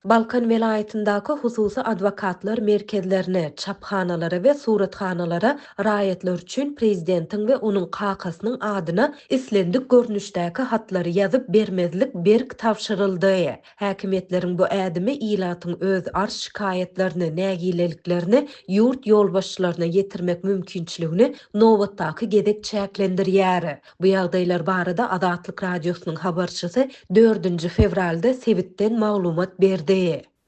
Balkan vilayetindäki hususy adwokatlar merkezlerine, çaphanalara we suratxanalara raýatlar üçin prezidentiň we onuň kakasynyň adyna islendik görnüşdäki hatlary ýazyp bermezlik berk tapşyryldy. Häkimetleriň bu ädimi ilatyň öz arş şikayetlerini, nägileliklerini ýurt ýolbaşçylaryna ýetirmek mümkinçiligini nowatdaky gezek çäklendirýär. Bu ýagdaýlar barada Azatlyk radiosynyň habarçysy 4 fevralda Sebitden maglumat berdi.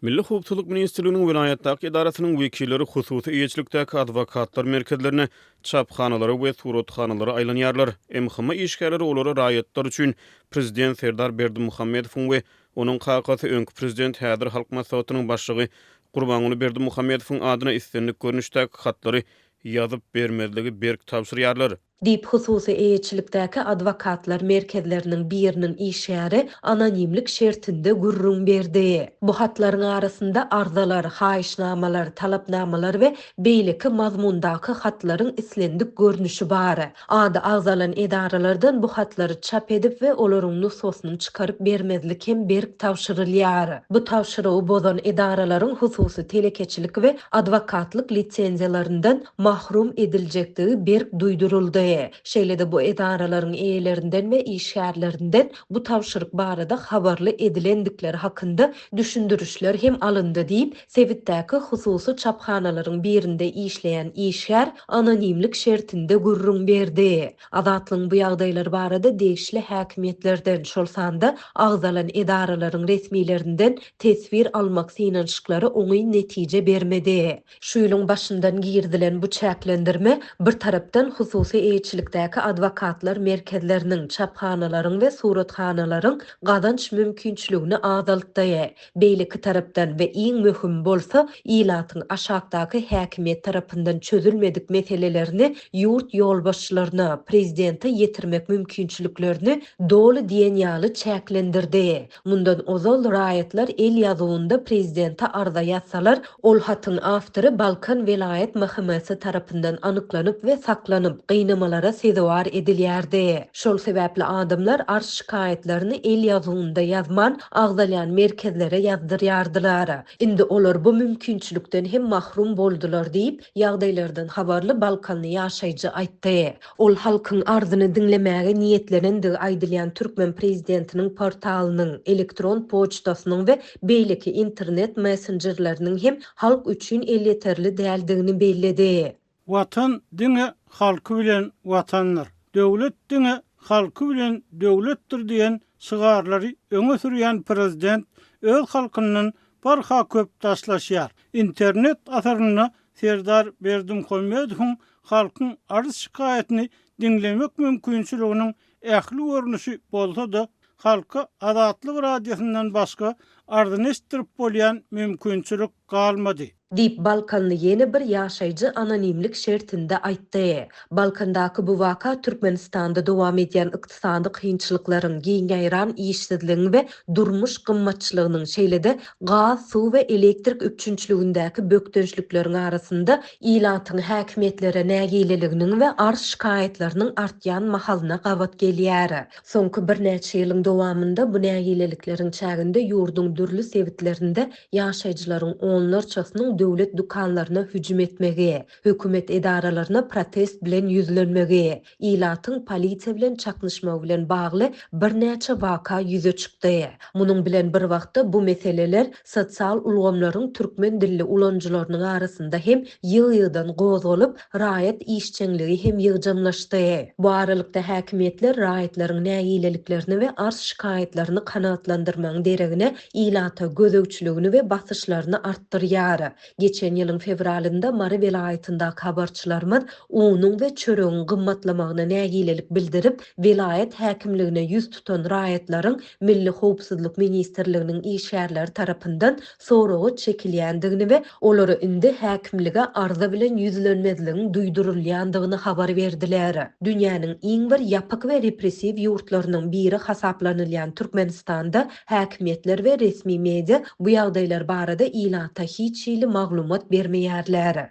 Milli Hukukçylyk Ministrliginiň vilayetdäki idarasynyň wekilleri hususy eýetçilikdäki adwokatlar merkezlerine, çaphanalary we suratxanalara aýlanýarlar. MHM işgärleri olary raýatlar üçin prezident Serdar Berdimuhammedowyň we onuň kakasy öňkü prezident Häzir Halk Maslahatynyň başlygy Gurbanuly Berdimuhammedowyň adyna islendik görnüşdäki hatlary ýazyp bermezligi berk tapşyrýarlar. Dip hususy eýetçilikdäki adwokatlar merkezleriniň biriniň işgäri anonimlik şertinde gurrun berdi. Bu hatlaryň arasynda arzalar, haýyşnamalar, talapnamalar we beýleki mazmundaky hatlaryň islendik görnüşi bar. Ady agzalan edaralardan bu hatlary çap edip we olaryň nususyny çykaryp bermezlik hem berk tapşyrylýar. Bu tapşyrygy bozan edaralaryň hususy telekeçilik we adwokatlyk lisenziýalaryndan mahrum ediljekdigi berk duýduruldy. Şeýlede bu edaralaryň eýelerinden we işgärlerinden bu tapşyryk barada habarly edilendikleri hakynda düşündürüşler hem alındy diýip Sebitdäki hususy çaphanalaryň birinde işleýän işgär anonimlik şertinde gurrun berdi. Azatlyň bu ýagdaýlar barada degişli häkimetlerden şolsanda agzalan edaralaryň resmiýlerinden tesbir almak synanşyklary oňy netije bermedi. Şu ýylyň başyndan girdilen bu çäklendirme bir tarapdan hususy eýetçilikdäki adwokatlar merkezleriniň, çaphanalaryň we suratxanalaryň gazanç mümkinçiligini azaltdy. Beýleki tarapdan we iň möhüm bolsa ilatyň aşagdaky häkimet tarapyndan çözülmedik meselelerini ýurt ýolbaşçylaryna, prezidente ýetirmek mümkinçiliklerini dolu diýen ýaly çäklendirdi. Mundan ozal raýatlar el ýazywynda prezidente arza ýatsalar, ol hatyň awtory Balkan vilayet mahkemesi tarapyndan anyklanyp we saklanyp gynamalara sezewar edilýärdi. Şol sebäpli adamlar arş şikayetlerini el ýazywynda ýazman agzalyan merkezlere ýazdyrýardylar. Indi olar bu mümkinçilikden hem mahrum boldular diýip ýagdaýlardan habarly Balkanly ýaşaýjy aýtdy. Ol halkyň arzyny dinlemäge niýetlenindi aýdylýan Türkmen prezidentiniň portalynyň, elektron poçtasynyň we beýleki internet messengerleriniň hem halk üçin el ýeterli däldigini belledi. Watan diňe halky bilen watanlar, döwlet diňe halky bilen döwletdir diýen şygarlary öňe sürýän prezident öz halkynyň barha köp taşlaşýar. İnternet asaryna Serdar Berdimuhammedowyň halkyň arz şikaýetini dinlemek mümkinçiliginiň ähli görnüşi bolsa da halka Azatlyk radiosyndan başga arzyny estirip bolýan mümkinçilik galmady. Dip Balkanlı yeni bir ýaşaýjy anonimlik şertinde aýtdy. Balkandaky bu waka Türkmenistanda dowam edýän ykdysady kynçylyklaryň, giňeýran işsizligiň we durmuş gymmatçylygynyň şeýlede gaz, suw we elektrik üçünçligindäki bökdönçlikleriň arasynda ilatyň häkimetlere nägileliginiň we arş şikaýetleriniň artýan mahalyna gawat gelýär. Soňky bir näçe ýylyň dowamında bu nägilelikleriň çäginde ýurduň dürli sebitlerinde ýaşaýjylaryň onlarçasynyň döwlet dukanlaryna hüjüm etmegi, hökümet edaralaryna protest bilen ýüzlenmegi, ilatyň polisiýa bilen çaknyşma bilen bagly bir näçe waka ýüze çykdy. Munyň bilen bir wagtda bu meseleler sosial ulgamlaryň türkmen dilli ulanjylarynyň arasynda hem ýygy-ýydan gozgalyp, raýat işçiligi hem ýygjamlaşdy. Bu aralykda häkimetler raýatlaryň nägileliklerini we arş şikaýetlerini kanaatlandyrmagyň deregine ilata gözegçiligini we basyşlaryny artdyrýar. Geçen ýylyň fevralynda Mary vilaýetinde habarçylarymyz unuň we çöregiň gymmatlamagyna nägilelik bildirip, vilayet häkimligine ýüz tutan raýatlaryň Milli Howpsuzlyk ministrliginiň işgärleri tarapyndan soragy çekilýändigini we olary indi häkimlige arza bilen ýüzlenmezligiň duýdurulýandygyny habar berdiler. Dünýäniň iň bir ýapyk we repressiw ýurtlarynyň biri hasaplanylýan Türkmenistanda häkimetler we resmi media bu ýagdaýlar barada ilata hiç maglumat bermeýärler.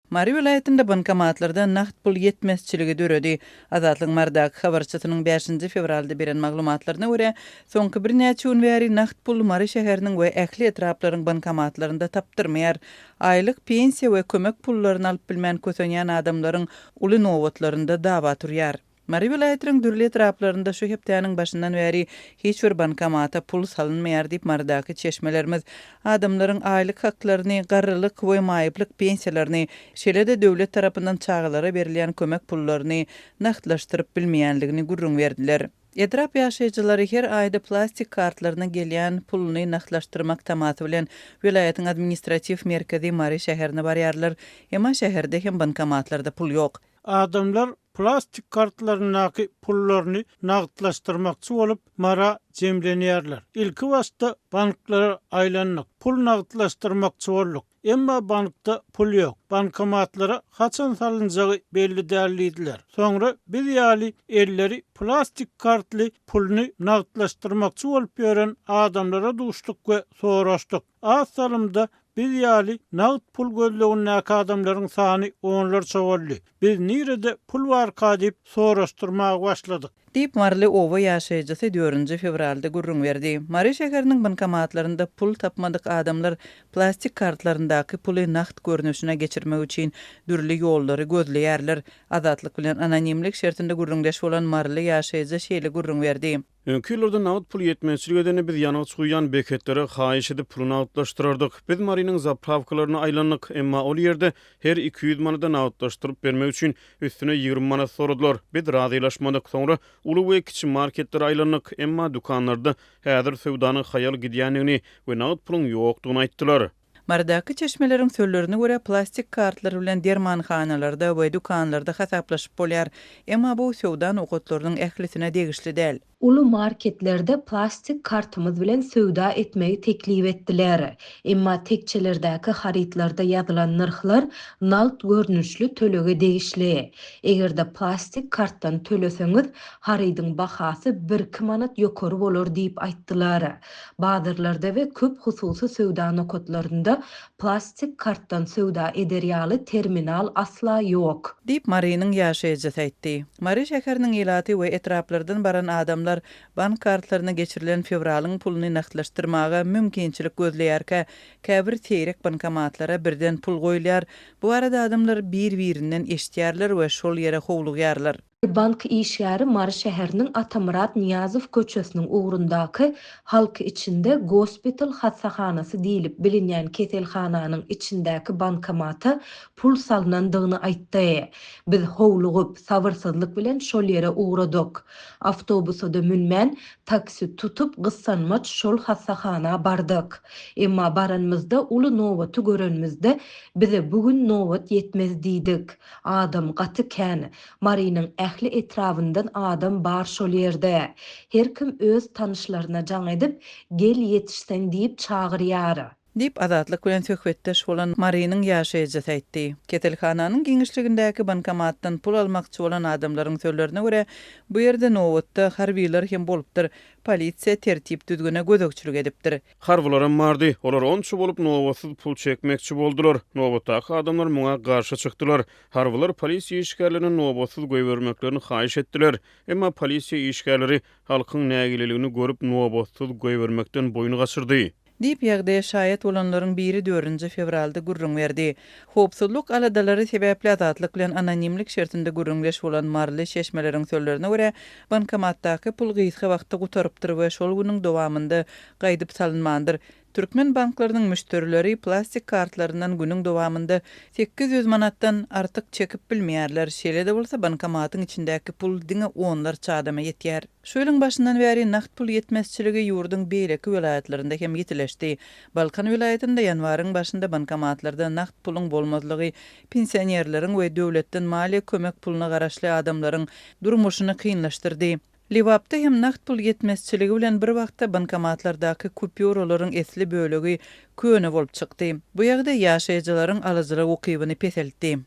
Mary vilayetinde bankomatlarda naqd pul yetmezçiligi döredi. Azatlyk Mardak habarçysynyň 5 fevralda beren maglumatlaryna görä, soňky bir näçe gün bäri naqd pul Mary şäheriniň we ähli etraplaryň bankomatlarynda tapdyrmaýar. Aýlyk pensiýa we kömek pullaryny alyp bilmän kösenýän adamlaryň uly nowatlarynda dawa turýar. Mary vilayetiniň dürli etraplarynda şu hepdäniň başyndan bäri hiç bir bankomata pul salynmaýar diýip mardaky çeşmelerimiz adamlaryň aýlyk haklaryny, garrylyk we maýyplyk pensiýalaryny, şeýle-de döwlet tarapyndan çağalara berilýän kömek pullaryny naqdlaşdyryp bilmeýänligini gurrun berdiler. Etrap ýaşaýjylary her aýda plastik kartlaryna gelýän pulny naqdlaşdyrmak tamaty bilen vilayetiň administrativ merkezi Mary şäherine barýarlar, emma şäherde hem bankomatlarda pul ýok. Adamlar plastik kartlarynaky pullaryny naqdlaşdyrmakçy bolup mara jemlenýärler. Ilki wagtda banklara aýlanmak, pul naqdlaşdyrmakçy bolduk. Emma bankda pul ýok. Bankomatlara haçan salynjagy belli däldiler. Soňra biz ýaly elleri plastik kartly pulny naqdlaşdyrmakçy bolup ýören adamlara duşduk we soraşdyk. Az salymda biz ýaly naqd pul gözlegindäki adamlaryň sany onlar çowaldy. Biz nirede pul barka diýip soraşdyrmaga başladyk. Diýip Marly owa ýaşaýjysy 4 fevralda gurrun berdi. Mary şäheriniň bankomatlarynda pul tapmadyk adamlar plastik kartlaryndaky puly naqd görnüşine geçirmek üçin dürli ýollary gözleýärler. Azatlyk bilen anonimlik şertinde gurrundaş bolan Marly ýaşaýjy şeýle gurrun berdi. Öňkülerde naqd pul yetmezçilik edeni biz ýanyk çuýan beketlere haýyş edip puly naqdlaşdyrardyk. Biz Marynyň zapravkalarına aýlandyk, emma ol ýerde her 200 manada naqdlaşdyryp bermek üçin üstüne 20 manat soradylar. Biz razylaşmadyk. Soňra uly we kiçik marketlere aýlandyk, emma dukanlarda häzir sowdanyň haýal gidýänligini we naqd puluň ýokdugyny aýtdylar. Mardaky çeşmeleriň sözlerine görä plastik kartlar bilen dermanhanalarda we dukanlarda hasaplaşyp bolýar, emma bu sowdan okatlarynyň ählisine degişli däl. Ulu marketlerde plastik kartımız bilen söwda etmeyi teklif etdiler. Emma tekçelerdäki haritlarda ýazylan narhlar naqd görnüşli tölege degişli. Egerde plastik kartdan töleseňiz, harityň bahasy 1-2 manat ýokary bolar diýip aýtdylar. Bazarlarda we köp hususy söwda nokatlarynda plastik kartdan söwda eder ýaly terminal asla ýok. Diýip Marynyň ýaşaýjysy aýtdy. Mary şäheriniň ýylaty we etraplardan baran adamlar bank kartlaryna geçirilen fevralyň pulunu naqdlaşdyrmaga mümkinçilik gözleýärkä, käbir teýrek bankomatlara birden pul goýulýar. Bu arada adamlar bir-birinden eşitýärler we şol ýere howlugýarlar. Bank işgäri Mary şäheriniň Atamurat Niýazow köçesiniň ugrundaky halk içinde Gospital hasahanasy diýilip bilinýän keselhananyň içindäki bankomata pul salynandygyny aýtdy. Biz howlugyp, sabyrsyzlyk bilen şol ýere ugradyk. Awtobusda münmän taksi tutup gyssanmaç şol hasahana bardyk. Emma baranmyzda uly nowaty görenmizde bize bugün nowat yetmez diýdik. Adam gaty kän. Marynyň ähli etrafyndan adam bar şol ýerde. Her kim öz tanışlaryna jaň edip gel yetişsen diýip çağırýar. Dip azatlyk bilen söhbetdeş bolan Marynyň ýaşaýjysy aýtdy. Ketelhananyň giňişligindäki bankomatdan pul almakçy bolan adamlaryň sözlerine görä, bu ýerde nowatda harbiler hem bolupdyr. Polisiýa tertip düzgüne gözekçilik edipdir. Harbylarym bardy. Olar onçu bolup nowatsız pul çekmekçi boldular. Nowatdaky adamlar muňa garşy çykdylar. Harbylar polisiýa işgärlerine nowatsız goýbermeklerini haýyş etdiler. Emma polisiýa işgärleri halkyň nägileligini görüp nowatsız goýbermekden boyun gaçyrdy. Diýip ýagdaýa şaýat bolanlaryň biri 4 fevralda gurrun berdi. Howpsuzlyk aladalary sebäpli azatlyk bilen anonimlik şertinde gurrunlaş bolan Marly şeşmeleriň sözlerine görä, bankomatdaky pul gysga wagtda gutarypdyr we şol güniň dowamında gaýdyp salynmandyr. Türkmen banklarynyň müşterileri plastik kartlaryndan günüň dowamında 800 manatdan artyk çekip bilmeýärler. Şeýle-de bolsa bankomatyň içindäki pul diňe onlarça adama ýetýär. Şu ýylyň başyndan bäri naqd pul yetmezçiligi ýurduň beýleki vilayatlarynda hem ýetileşdi. Balkan vilayatynda ýanwaryň başynda bankomatlarda naqd puluň bolmazlygy pensionerleriň we döwletden maliýe kömek puluna garaşly adamlaryň durmuşyny kynlaşdyrdy. Liwapda hem naqd pul yetmezçiligi bilen bir wagtda bankomatlardaky kupüralaryň esli bölegi köne bolup çykdy. Bu ýagda ýaşaýjylaryň alyjylyk okybyny peseltdi.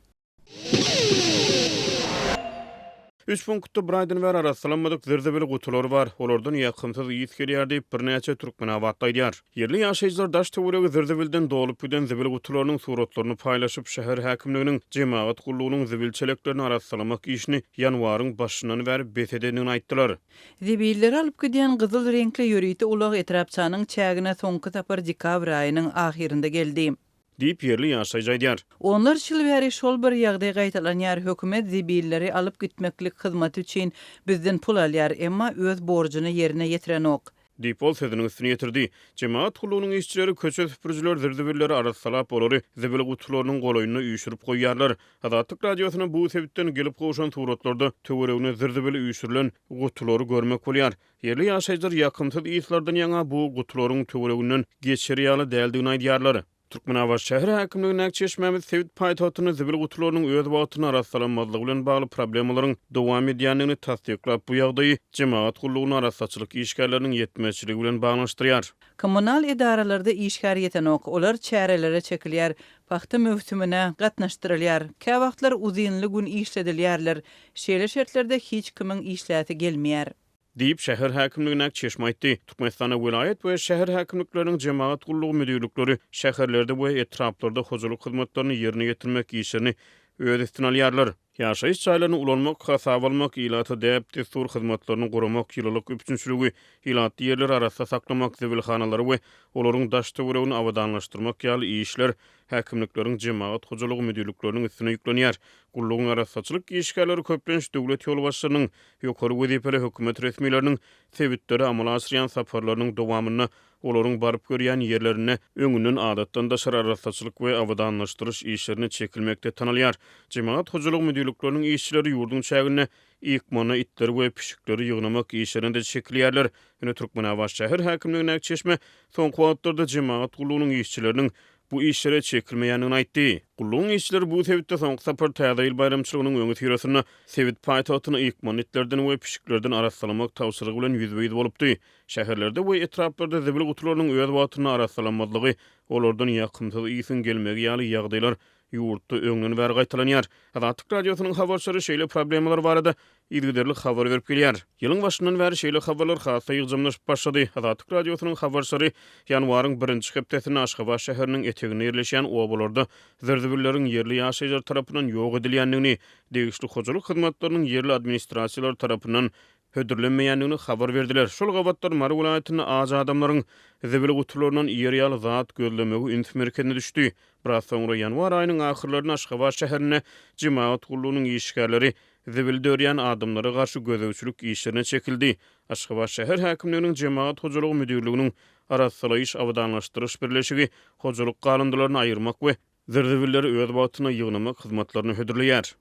3 punktda Braydyn we arassalamadyk zerzebeli gutular bar. Olardan ýakymsız ýyt gelýär diýip birnäçe türkmen awat aýdýar. Yerli ýaşaýjylar daş töweregi zerzebelden dolup giden zebel gutularynyň suratlaryny paýlaşyp şäher häkimliginiň jemaat gullugynyň zebilçeliklerini arassalamak işini ýanwaryň başyndan berip betedenini aýtdylar. Zebilleri alıp giden gyzyl renkli ýörüýti ulag etrapçanyň çägine soňky tapar dekabr aýynyň ahirinde geldi. Diýip yerli ýaşaýjy aýdýar. Onlar şol bäri şol bir ýagdaý gaýtalanýar, hökümet zebilleri alıp gitmeklik hyzmaty üçin bizden pul alýar, emma öz borjyny ýerine ýetirenok. Diýip ol sözüniň üstüne ýetirdi. Jemaat gullugynyň işçileri köçe süpürjiler zerbelleri arassalap olary zebel gutularynyň golaýyna üýşürip goýýarlar. Azatlyk radiosyna bu sebipden gelip goşan suratlarda töweregine zerbeli üýşürilen gutulary görmek bolýar. Yerli ýaşaýjylar ýakymsız ýytlardan ýaňa bu gutularyň töwereginden geçirýaly däldigini aýdýarlar. Türkmenabaş şäher häkimliginiň çeşmemiz Sewit paýtagyny zebel gutularynyň öz wagtyny arassalanmazylygy bilen bagly problemlaryň dowam edýändigini tasdiklap bu ýagdaýy jemaat gullugyny arassaçylyk işgärleriniň ýetmezçiligi bilen baglanşdyrýar. Kommunal idaralarda işgär ýetenok, olar çärelere çekilýär, paxta mövsümine gatnaşdyrylýar, kä wagtlar uzynly gün işledilýärler, şeýle şertlerde hiç kimiň işläti gelmeýär. Diýip şäher häkimligine çeşme aýtdy. Türkmenistana vilayet we şäher häkimlikleriniň jemaat gullugy müdürlikleri şäherlerde we etraplarda hojalyk hyzmatlaryny ýerine ýetirmek işini öz üstüne alýarlar. Ýaşaýyş çaýlaryny ulanmak, hasap almak, ýylaty däp destur hyzmatlaryny guramak, ýyllyk üçinçiligi, ýylaty ýerler arasynda saklamak zebilhanalary we olaryň daş töweregini awadanlaşdyrmak ýaly işler häkimlikleriň jemaat hojalygy müdürlikleriniň üstüne ýüklenýär. Gullugyň arassaçylyk işgärleri köplenç döwlet ýolbaşçylarynyň ýokary wezipeli hökümet resmiýetleriniň sebitleri amala asyrýan safarlarynyň dowamyna olaryň baryp görýän ýerlerine öňünden adatdan daşar arassaçylyk we awadanlaşdyryş işlerini çekilmekde tanalýar. Jemaat hojalygy müdürlikleriniň işçileri ýurdun çägine ikmana itleri we pişikleri ýygnamak işlerinde çekilýärler. Ýöne Türkmenabaş şäher häkimligine çeşme soňky wagtlarda jemaat gullugynyň işçileriniň bu işlere çekilmeýänini aýtdy. Gullugyň işçileri bu sebitde soňky sapar täze ýyl bayramçylygynyň öňe ýüreşine Sewit paýtagyny ikman itlerden we pişiklerden arassalamak tawsyrlygy bilen ýüzbeýiz bolupdy. Şäherlerde we etraplarda zebel gutularynyň öz wagtyny arassalanmadygy, olardan ýakymsız ýysyň gelmegi ýaly ýagdaýlar ýurtda öňden bäri gaýtalanýar. Azatlyk radiosynyň habarçylary şeýle problemler barada ilgiderlik habar berip gelýär. Ýylyň başyndan bäri şeýle habarlar hasa ýygymlaşyp başlady. Azatlyk radiosynyň habarçylary ýanwaryň 1-nji hepdesinde Aşgabat şäheriniň etegine ýerleşýän obalarda zerbelleriň yerli ýaşaýjylar tarapyndan ýok edilýändigini, degişli hojalyk hyzmatlarynyň yerli administrasiýalar tarapyndan hödürlenmeýändigini habar berdiler. Şol gabatlar Mary vilayatyny az adamlaryň zebel gutularynyň ýerýaly zat gözlemegi üns merkezine düşdi. Biraz soňra ýanwar aýynyň ahyrlaryna Aşgabat şäherine jemaat gullugynyň işgärleri zebel dörýän adamlara garşy gözewçilik işlerine çekildi. Aşgabat şäher häkimliginiň jemaat hojalygy müdürliginiň arassalaýyş awadanlaşdyryş birleşigi hojalyk galyndylaryny aýyrmak we zerbelleri öz wagtyna ýygnamak hyzmatlaryny hödürleýär.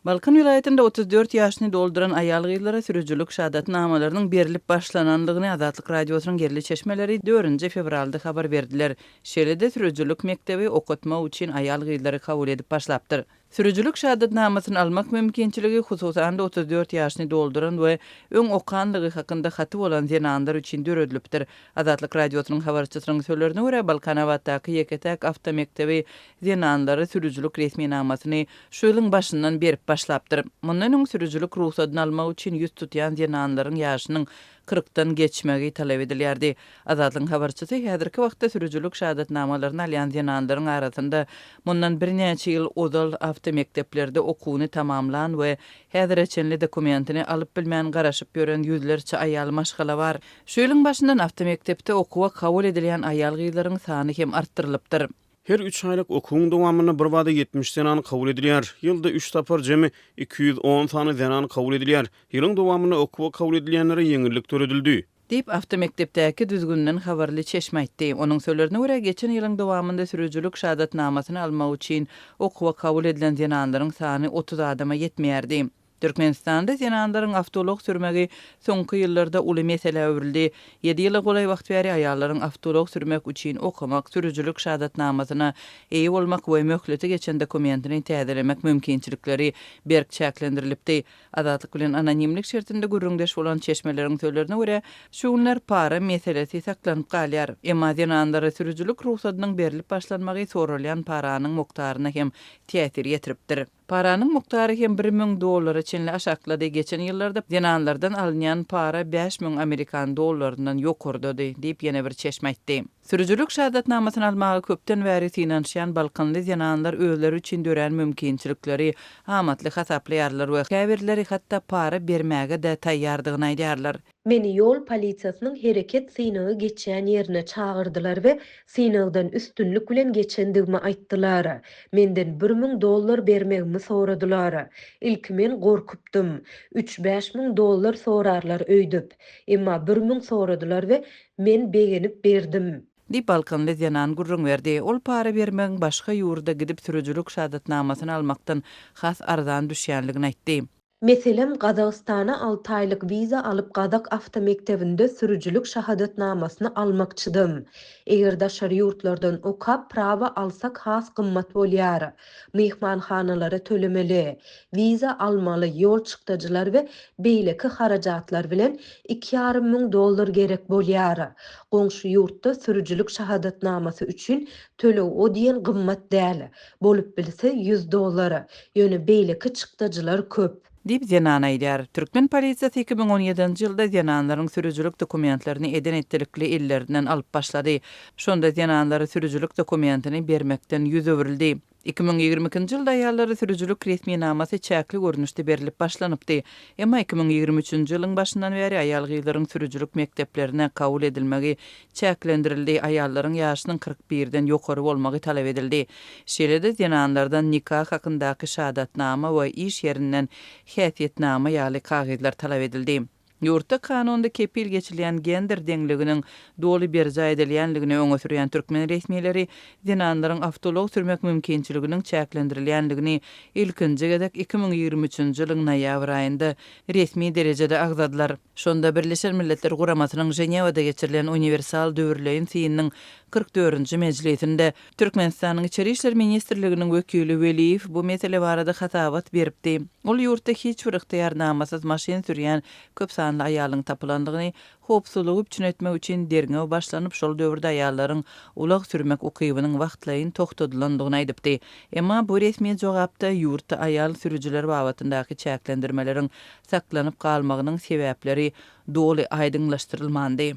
Balkan vilayetinde 34 ýaşyny dolduran aýal gyzlara sürüjülük şahatnamalarynyň berilip başlananlygyny Azatlyk radiosynyň gerli çeşmeleri 4-nji fevralda habar berdiler. Şeýlede sürüjülük mektebi okutma üçin aýal gyzlary kabul edip başlapdyr. Sürüjülük şahatnamasyny almak mümkinçiligi hususan 34 ýaşyny dolduran we öň okanlygy hakynda haty bolan zenandar üçin döredilipdir. Azatlyk radiosynyň habarçysynyň sözlerine görä Balkan awatdaky Yeketek awto mektebi zenandary sürüjülük resmi namasyny şu ýylyň başyndan berip başlapdyr. Mundan öň sürüjülük ruhsatyny almak üçin ýüz tutýan zenandaryň ýaşynyň 40-dan geçmegi talep edilýärdi. Azatlyk habarçysy häzirki wagtda sürüjülük şahatnamalaryny alýan zenandaryň arasynda mundan birnäçe ýyl odal awto mekteplerde okuwyny tamamlan we häzir eçenli dokumentini alyp bilmän garaşyp gören ýüzlerçe aýal maşgala bar. Şu ýylyň başyndan awto mektepde okuwa kabul edilýän aýal gyzlaryň sany hem artdyrylypdyr. Her 3 aylyk okuwyň dowamyna bir wada 70 zenan kabul edilýär. Ýylda 3 tapar jemi 210 sany zenan kabul edilýär. Ýylyň dowamyna okuwa kabul edilýänlere ýeňillik töredildi. Deyip awto mektepdäki düzgünden habarly çeşme aýtdy. Onuň sözlerine görä geçen ýylyň dowamynda sürüjülük şahatnamasyny almak üçin okuwa kabul edilen zenandaryň sany 30 adama ýetmeýärdi. Türkmenistanda zenandaryň awtolog sürmegi soňky ýyllarda uly mesele öwrüldi. 7 ýyla golay wagt bäri aýallaryň awtolog sürmek üçin okumak, sürüjülük şahatnamasyna eýe bolmak we möhleti geçen dokumentini täzelemek mümkinçilikleri berk çäklendirilipdi. Azatlyk bilen anonimlik şertinde gürrüňdeş bolan çeşmeleriň sözlerine görä şu günler para meselesi saklanyp galýar. Emma zenandary sürüjülük ruhsatynyň berilip başlanmagy sorulýan paranyň moktaryna hem täsir ýetiripdir. Paranın muktary hem $1.000 çinli aşakladı. Geçen ýyllarda denanlardan alınýan para 5.000 Amerikan dolarlarından ýokurdy diýip ýene bir çeşme aýtdy. Sürücülük şahadatnamasyny almagy köpden bäri finansiýan balkanly denanlar özleri üçin dören mümkinçilikleri amatly hasaplaýarlar we käbirleri hatda para bermäge de taýýardygyny aýdýarlar. Meni ýol polisiýasynyň hereket synygy geçen ýerine çağırdylar we synygdan üstünlük bilen geçendigimi aýtdylar. Menden $1.000 bermegimi soradylar. İlk men gorkupdym. $3-5.000 sorarlar öýdüp. Emma 1.000 soradylar we men begenip berdim. Di balkanly denan gurrun berdi. Ol para bermeň başga ýurda gidip sürüjülük şahadatnamasyny almakdan has arzan düşýänligini aýtdy. Meselem Gazagystana 6 aýlyk viza alyp Gadak awtomektebinde sürüjülük şahadatnamasyny almakçydym. Eger daşary ýurtlardan okap prawa alsak has gymmat bolýar. Mehmanhanalary tölemeli, viza almaly ýol çykdyjylar we beýleki harajatlar bilen $2.500 gerek bolýar. Goňşy ýurtda sürüjülük şahadatnamasy üçin tölew o diýen gymmat däl. Bolup bilse $100. Ýöne beýleki çykdyjylar köp. Dip denan aýdýar. Türkmen polisiýasy 2017-nji ýylda denanlaryň sürüjülük dokumentlerini eden etdirikli illerinden alyp başlady. Şonda denanlary sürüjülük dokumentini bermekden ýüz öwrildi. 2022-nji ýylda ýallary sürüjülük resmi namasy çäkli görnüşde berilip başlanypdy. Emma 2023-nji ýylyň başyndan beri aýal gyýlaryň sürüjülük mekteplerine kabul edilmegi çäklendirildi. Aýallaryň ýaşynyň 41-den ýokary bolmagy talap edildi. Şeýle-de denanlardan nikah hakyndaky şahadatnama we iş ýerinden häsiýetnama ýaly kagydlar talap edildi. Ýurtda kanunda kepil geçilen gender deňliginiň doly berja edilýänligini öňe sürýän türkmen resmiýetleri denanlaryň awtolog sürmek mümkinçiliginiň çäklendirilýänligini ilkinji gedek 2023-nji ýylyň noýabr aýynda resmi derejede agzadylar. Şonda Birleşen Milletler Guramasynyň Jenewada geçirilen universal döwürleýin synynyň 44-nji mejlisinde Türkmenistanyň Içeri işler ministrliginiň wekili Weliýew bu mesele barada hatabat beripdi. Ol ýurtda hiç bir ihtiýarnamasyz maşyn sürýän köp sanly aýalyň tapylandygyny hopsuzlygy üçin etmek üçin derňe başlanyp şol döwürde aýallaryň ulag sürmek ukybynyň wagtlaryň toktadylandygyny aýdypdy. Emma bu resmi jogapda ýurtda aýal sürüjüler babatyndaky çäklendirmeleriň saklanyp galmagynyň sebäpleri doly aýdyňlaşdyrylmandy.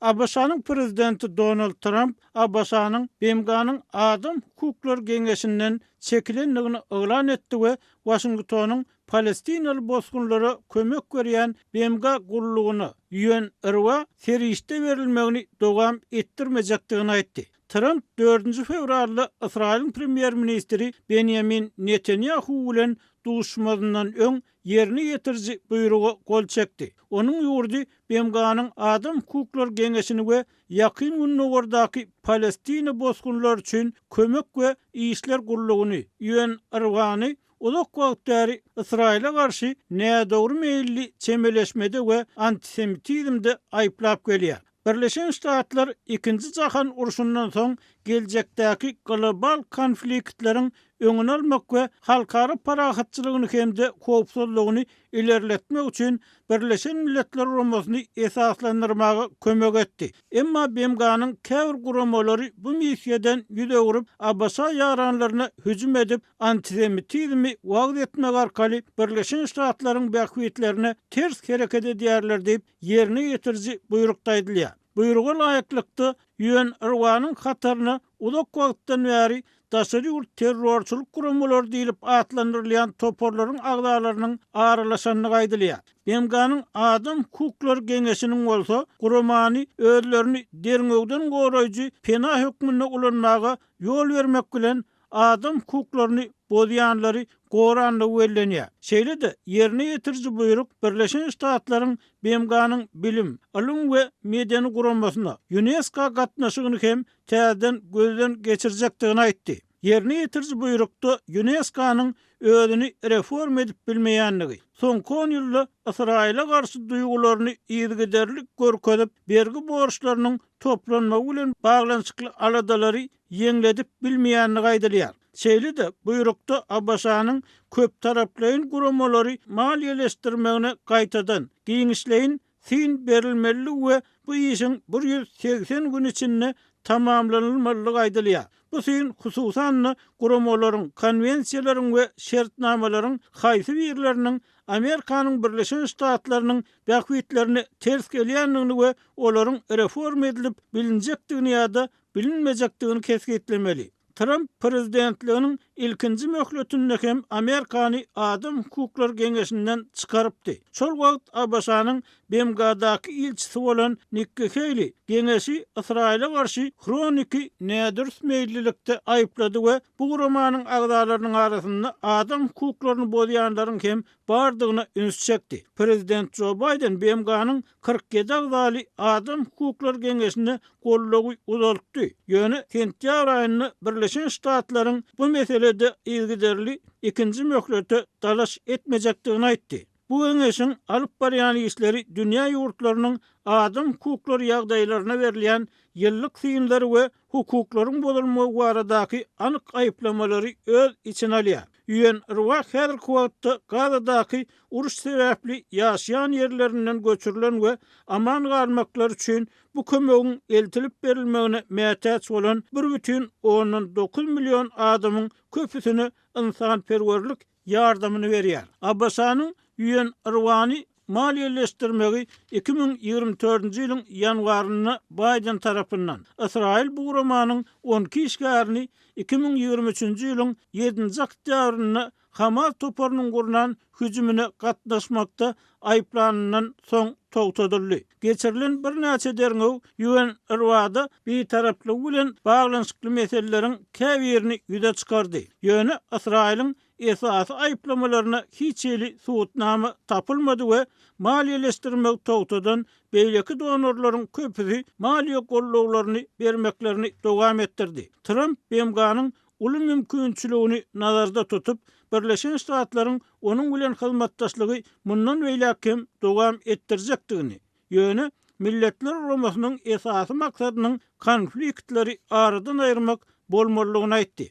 Abaşanyň prezidenti Donald Trump, Abaşanyň BMG'nyň Adam Hukuklar Geňeşinden çekilenligini elan etdi we Washingtonyň Palestinaly bozgunlara kömek berýän BMG gurulugyny UNRWA serişde berilmegini dogam etdirmejekdigini aýtdy. Trump 4-nji fevralda Israýlyň premier ministri Benjamin Netanyahu bilen duşmazyndan öň yerini ýetirji buýrugy gol çekdi. Onuň ýurdy BMG'nyň Adam Hukuklar Geňeşini we ýakyn günnäwärdaky Palestina bozgunlary üçin kömek we işler gurulugyny UNRWA-ny ulak wagtary Israýla garşy nädogry meýilli çemeleşmede we antisemitizmde aýplap gelýär. Birleşen Ştatlar 2-nji jahan uruşundan soň geljekdäki global konfliktleriň öňüni almak we halkara parahatçylygyny hemde howpsuzlygyny ilerletmek üçin Birleşen Milletler Guramasyny esaslandyrmagy kömek etdi. Emma BMG'nyň käbir guramalary bu missiýadan ýüz öwrüp Abbasa ýaranlaryna hüjüm edip antisemitizmi wagt etmek arkaly Birleşen Ştatlaryň bähwitlerine ters hereket edýärler diýip ýerine ýetirji buyrukdaýdylýar. Buyruğa laýyklykda UNRWA-nyň hataryna ulak wagtdan bäri daşary ýurt terrorçylyk guramalary diýilip atlandyrylýan toporlaryň agdalarynyň aralaşanyny gaýdylýar. BMG'nyň Adam Hukuklar Geňeşiniň bolsa guramany özlerini derňegden goraýjy pena hökmüne ulanmaga ýol bermek bilen adam hukuklaryny bozýanlary goranly wellenýär. Şeýle-de ýerine ýetirji buyruk Birleşen Ştatlaryň BMG'nyň bilim, ilim we mediýany guramasyna UNESCO gatnaşygyny hem täzeden gözden geçirjekdigini aýtdy. Ýerine ýetirji buyrukda UNESCO-nyň özüni reform edip bilmeýänligi, soňky 10 ýylda Israýla garşy duýgularyny ýergiderlik görkezip, bergi borçlarynyň toplanmagy bilen baglanyşykly aladalary ýeňledip bilmeýänligi aýdylýar. Şeýle-de buyrukda Abbasanyň köp taraplyň guramalary maliýeleşdirmegine gaýtadan giňişleýin fin berilmeli we bu işin 180 gün içinde tamamlanylmalylygy aýdylýar. Bu syn hususan guramaların, konvensiýalaryň we şertnamalaryň haýsy birleriniň Amerikanyň Birleşen Ştatlarynyň bähwitlerini ters gelýändigini we olaryň reform edilip bilinjekdigini ýa-da bilinmejekdigini kesgitlemeli. Trump prezidentliginiň ilkinji möhletinde hem Amerikany Adam Hukuklar Geňeşinden çykarypdy. Şol wagt ABŞ-nyň BMG-daky ilçisi bolan Nikki Haley geňeşi Israila garşy kroniki nädürs meýillikde aýplady we bu gurumanyň agdalarynyň arasynda adam hukuklaryny bozýanlaryň hem bardygyna üns çekdi. Prezident Joe Biden BMG-nyň 47 agdaly Adam Hukuklar Geňeşine gollagy uzatdy. Ýöne sentýabr aýyny Birleşen Ştatlaryň bu meselede ilgiderli ikinji möhlete dalaş etmejekdigini aýtdy. Bu geňeşiň alyp barýan işleri dünýä ýurtlarynyň adam hukuklary ýagdaýlaryna berilýän ýyllyk synlary we hukuklaryň bozulmagy baradaky anyk aýplamalary öz içine alýar. UNRWA häzirki wagtda Gazadaky uruş sebäpli ýaşaýan ýerlerinden göçürilen we aman galmaklar üçin bu kömegiň eltilip berilmegine mätäç bolan 1,9 million adamyň köpüsini insanperwerlik ýardamyny berýär. ABŞ-nyň UNRWA-ny maliýeleşdirmegi 2024-nji ýylyň ýanwaryna Biden tarapyndan Israil bu gurumanyň 12 işgärini 2023-nji ýylyň 7-nji oktýabryna Hamas toparynyň gurunan hüjümine gatnaşmakda aýplanandan soň togtadyldy. Geçirilen bir näçe derňew UNRWA-da bir taraplyk bilen baglanyşykly meseleleriň käbirini ýüze çykardy. Ýöne Israiliň esasy aýplamalaryna hiç ýeli suwutnama tapylmady we maliýeleşdirmek togtadan beýleki donorlaryň köpüsi maliýe gollawlaryny bermeklerini dowam etdirdi. Trump BMG-nyň uly mümkinçiligini nazarda tutup Birleşen Ştatlaryň onuň bilen hyzmatdaşlygy mundan beýlekim dowam etdirjekdigini, ýöne milletler uramasynyň esasy maksadynyň konfliktleri aradan aýyrmak bolmalygyny aýtdy.